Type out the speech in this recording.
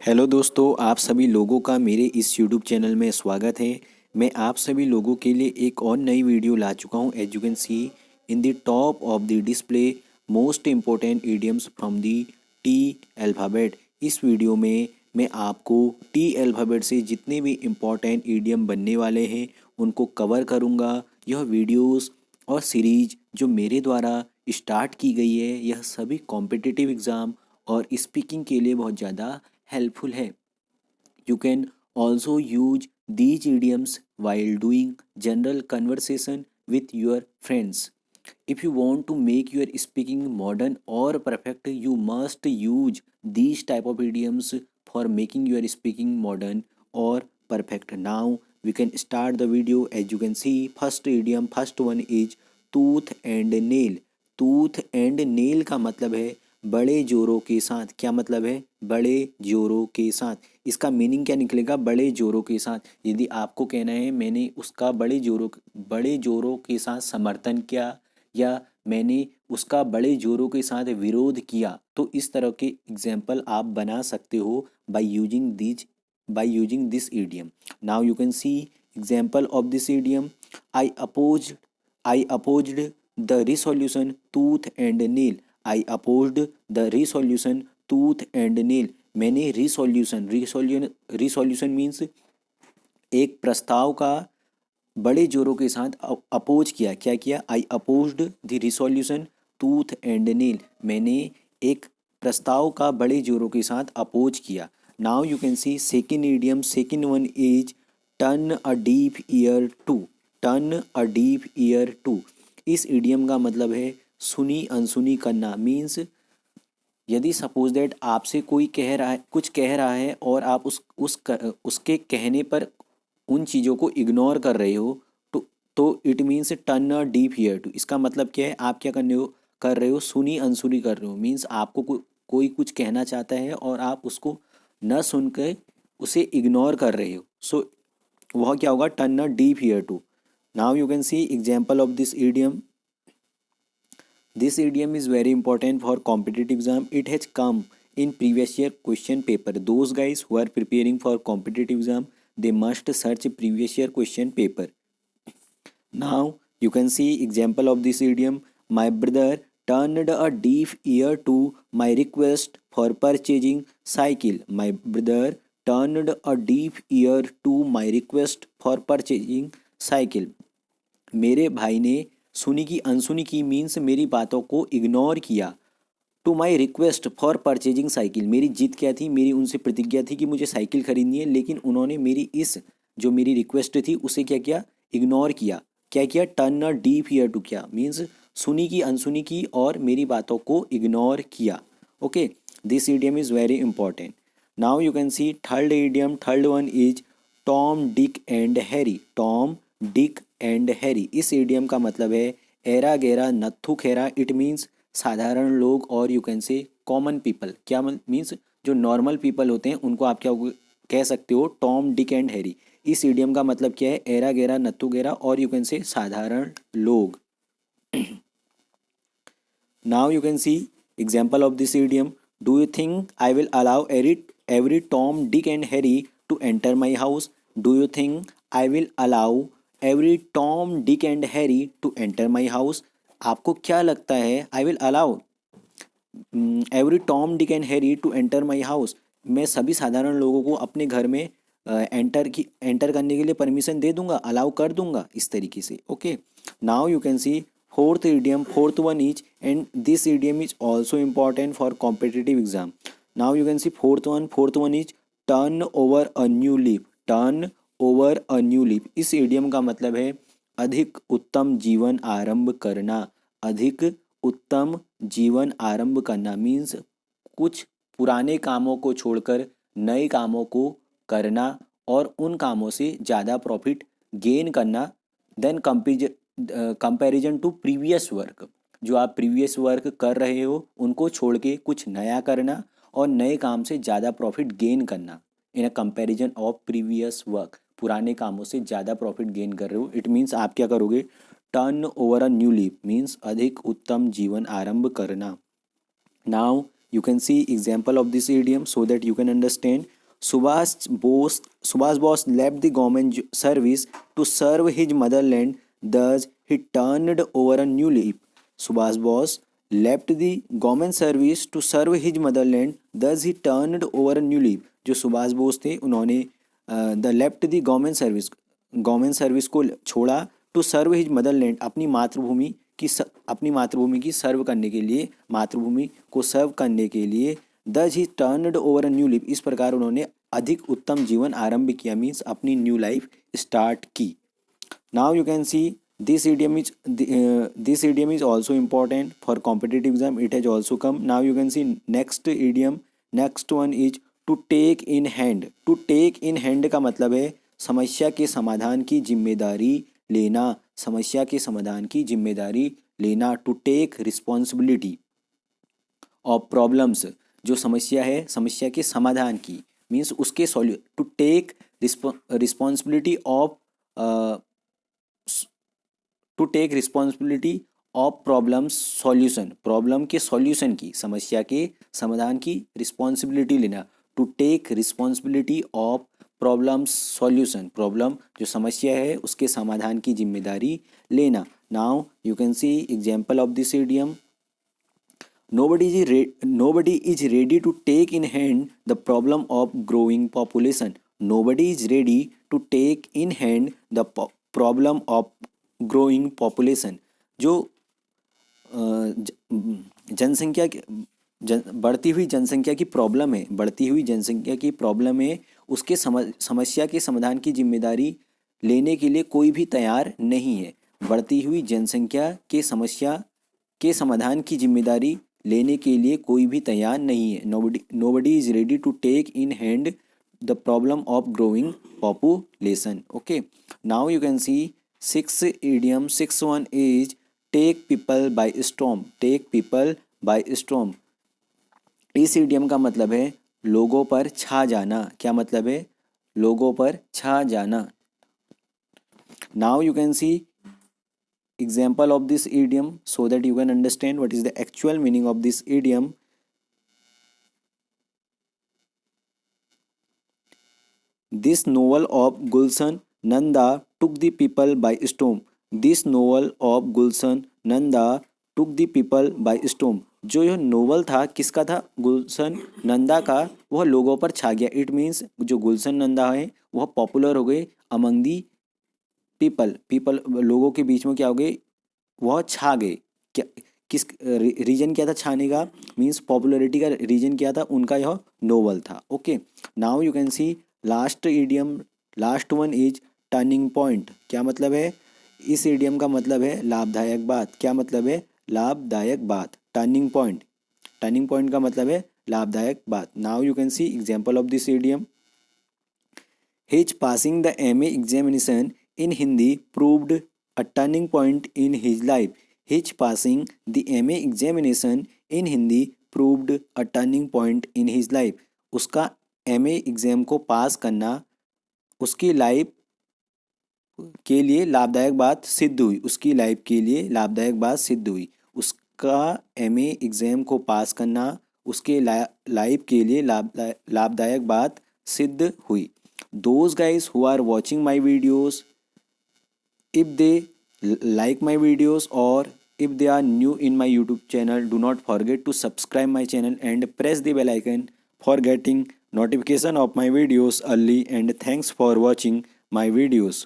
Hello दोस्तों, आप सभी लोगों का मेरे इस यूट्यूब चैनल में स्वागत है। मैं आप सभी लोगों के लिए एक और नई वीडियो ला चुका हूं। As you can see in the top of the display most important idioms from the T alphabet. इस वीडियो में मैं आपको टी अल्फ़ाबेट से जितने भी इम्पोर्टेंट इडियम बनने वाले हैं उनको कवर करूंगा। यह वीडियोस और सीरीज जो मेरे द्वारा स्टार्ट की गई है, यह सभी कॉम्पिटिटिव एग्ज़ाम और स्पीकिंग के लिए बहुत ज़्यादा हेल्पफुल है। You can also use these idioms while doing general conversation with your friends. If you want to make your speaking modern or perfect, you must use these type of idioms for making your speaking modern or perfect. Now we can start the video. As you can see, first idiom, first one is tooth and nail. Tooth and nail का मतलब है बड़े जोरों के साथ। क्या मतलब है? बड़े जोरों के साथ। इसका मीनिंग क्या निकलेगा? बड़े जोरों के साथ। यदि आपको कहना है मैंने उसका बड़े जोरों के साथ समर्थन किया या मैंने उसका बड़े जोरों के साथ विरोध किया, तो इस तरह के एग्जाम्पल आप बना सकते हो by using this idiom. Now you can see example of this idiom. I opposed I opposed the resolution tooth and nail. I opposed the resolution tooth and nail. मैंने रिसोल्यूशन मीन्स एक प्रस्ताव का बड़े जोरों के साथ अपोज किया। क्या किया? I opposed the resolution tooth and nail. मैंने एक प्रस्ताव का बड़े जोरों के साथ अपोज किया। Now you can see second idiom. Second one is turn a deaf ear to. Turn a deaf ear to. इस इडियम का मतलब है सुनी अनसुनी करना। मीन्स यदि सपोज दैट आपसे कोई कुछ कह रहा है और आप उसके कहने पर उन चीज़ों को इग्नोर कर रहे हो, तो it means turn a deaf ear to. इसका मतलब क्या है? आप क्या कर रहे हो? सुनी अनसुनी कर रहे हो। मीन्स आपको कोई कुछ कहना चाहता है और आप उसको न सुन के उसे इग्नोर कर रहे हो। सो वह क्या होगा? Turn a deaf ear to. Now you can see example of this idiom. This idiom is very important for competitive exam. It has come in previous year question paper. Those guys who are preparing for competitive exam, they must search previous year question paper. Now you can see example of this idiom. My brother turned a deaf ear to my request for purchasing cycle. My brother turned a deaf ear to my request for purchasing cycle. मेरे भाई ने सुनी की अनसुनी की means मेरी बातों को ignore किया। To my request for purchasing cycle. मेरी जिद क्या थी? मेरी उनसे प्रतिज्ञा थी कि मुझे साइकिल खरीदनी है, लेकिन उन्होंने जो मेरी रिक्वेस्ट थी उसे क्या किया? इग्नोर किया। क्या किया? Turn a deaf ear to. क्या मीन्स? सुनी की अनसुनी की और मेरी बातों को इग्नोर किया। Okay, this idiom is very important. Now you can C third idiom. Third one is Tom Dick and Harry. Tom Dick and Harry. इस ईडियम का मतलब है एरा गैरा नत्थु खेरा। इट मीन्स साधारण लोग और you can say common people. क्या means? जो normal people होते हैं उनको आप क्या कह सकते हो? Tom Dick and Harry. इस ईडियम का मतलब क्या है? एरा गैरा नत्थु गैरा और यू कैन से साधारण लोग। Now you can see example of this idiom. Do you think I will allow every Tom Dick and Harry to enter my house? Do you think I will allow every Tom Dick and Harry to enter my house? आपको क्या लगता है? I will allow every Tom Dick and Harry to enter my house. मैं सभी साधारण लोगों को अपने घर में एंटर करने के लिए परमिशन दे दूंगा, अलाउ कर दूंगा, इस तरीके से। Okay, now you can C fourth idiom. Fourth one is and this idiom is also important for competitive exam. Now you can C fourth one is turn over a new leaf. Turn over a new leaf. इस idiom का मतलब है अधिक उत्तम जीवन आरंभ करना। अधिक उत्तम जीवन आरंभ करना मीन्स कुछ पुराने कामों को छोड़कर नए कामों को करना और उन कामों से ज़्यादा प्रॉफिट गेन करना then comparison to previous work. जो आप प्रीवियस वर्क कर रहे हो उनको छोड़ के कुछ नया करना और नए काम से ज़्यादा प्रॉफिट गेन करना in a comparison of previous work. पुराने कामों से ज़्यादा प्रॉफिट गेन कर रहे हो, इट मीन्स आप क्या करोगे? Turn over a new leaf means अधिक उत्तम जीवन आरंभ करना। Now You can see example of this idiom so that you can understand. Subhash Bose left the government service to serve his motherland. Thus, he turned over a new leaf. Subhash Bose left the government service to serve his motherland. Thus, he turned over a new leaf. जो सुभाष बोस थे उन्होंने the left the government service को छोड़ा to serve his Motherland अपनी मातृभूमि की सर्व करने के लिए, मातृभूमि को सर्व करने के लिए. दस he turned over a new life, इस प्रकार उन्होंने अधिक उत्तम जीवन आरंभ किया, मीन्स अपनी न्यू लाइफ स्टार्ट की. Now you can C this idiom is also important for competitive exam. It has also come. Now you can see next idiom. Next one is to take in hand. To take in hand का मतलब है समस्या के समाधान की जिम्मेदारी लेना, समस्या के समाधान की जिम्मेदारी लेना. To take responsibility of problems, जो समस्या है समस्या के समाधान की, मीन्स उसके to take responsibility of to take responsibility of problems solution, problem के सॉल्यूशन की, समस्या के समाधान की रिस्पॉन्सिबिलिटी लेना. To take responsibility of problems solution, problem जो समस्या है उसके समाधान की जिम्मेदारी लेना. Now you can see example of this idiom. Nobody is ready to take in hand the problem of growing population. Nobody is ready to take in hand the problem of growing population. जो जनसंख्या बढ़ती हुई जनसंख्या की problem है, बढ़ती हुई जनसंख्या की प्रॉब्लम है, उसके समस्या के समाधान की जिम्मेदारी लेने के लिए कोई भी तैयार नहीं है. बढ़ती हुई जनसंख्या के समस्या के समाधान की जिम्मेदारी लेने के लिए कोई भी तैयार नहीं है. Nobody is ready to take in hand the problem of growing population. Okay, now you can see six idiom. Six one is take people by storm. Take people by storm, इस इडियम का मतलब है लोगों पर छा जाना. क्या मतलब है? लोगों पर छा जाना. Now you can C example of this idiom so that you can understand what is the actual meaning of this idiom. This novel of Gulshan Nanda took the people by storm. This novel of Gulshan Nanda took the people by storm. जो यह novel था किसका था? गुलशन नंदा का. वह लोगों पर छा गया. इट मीन्स जो गुलशन नंदा है वह पॉपुलर हो गए अमंग दी पीपल लोगों के बीच में. क्या हो गए? वह छा गए. क्या किस रीजन क्या था छाने का? मीन्स पॉपुलैरिटी का रीजन क्या था? उनका यह नोवेल था. Okay, now you can C last idiom. Last one is turning point. क्या मतलब है? इस इडियम का मतलब है लाभदायक बात. क्या मतलब है? लाभदायक बात. टर्निंग पॉइंट, टर्निंग पॉइंट का मतलब है लाभदायक बात. Now you can see example of this idiom. His passing the MA examination in Hindi proved a turning point in his life. His passing the MA examination in Hindi proved a turning point in his life. उसका MA exam को पास करना उसकी life के लिए लाभदायक बात सिद्ध हुई. उसकी लाइफ के लिए लाभदायक बात सिद्ध हुई. उसका MA एग्ज़ाम को पास करना उसके लाइफ के लिए लाभदायक बात सिद्ध हुई. Those guys who are watching my videos, if they like my videos or if they are new in my YouTube channel, do not forget to subscribe my channel and press the bell icon for getting notification of my videos early. And thanks for watching my videos.